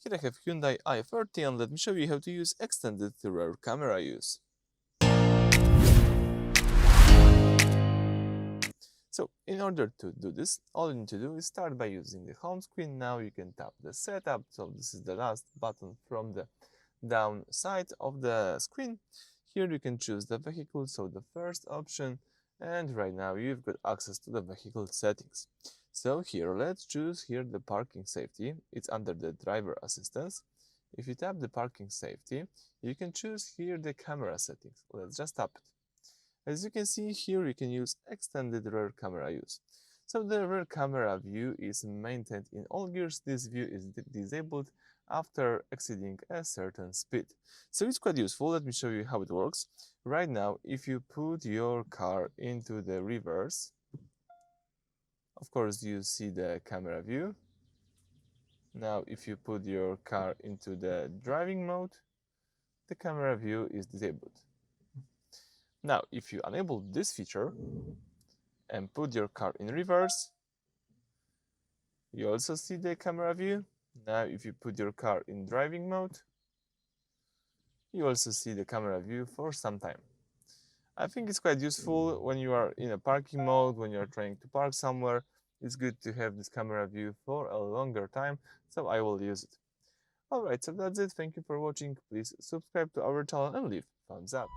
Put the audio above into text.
Here I have Hyundai i30 and let me show you how to use extended rear camera use. So in order to do this, all you need to do is start by using the home screen. Now you can tap the setup. So this is the last button from the down side of the screen. Here you can choose the vehicle, so the first option, and right now you've got access to the vehicle settings. So here let's choose here the parking safety. It's under the driver assistance. If you tap the parking safety, you can choose here the camera settings. Let's just tap it. As you can see here, you can use extended rear camera use. So the rear camera view is maintained in all gears. This view is disabled after exceeding a certain speed. So it's quite useful. Let me show you how it works. Right now, if you put your car into the reverse, of course you see the camera view. Now if you put your car into the driving mode, the camera view is disabled. Now, if you enable this feature and put your car in reverse, you also see the camera view. Now, if you put your car in driving mode, you also see the camera view for some time. I think it's quite useful when you are in a parking mode, when you're trying to park somewhere. It's good to have this camera view for a longer time, so I will use it. Alright, so that's it. Thank you for watching. Please subscribe to our channel and leave thumbs up.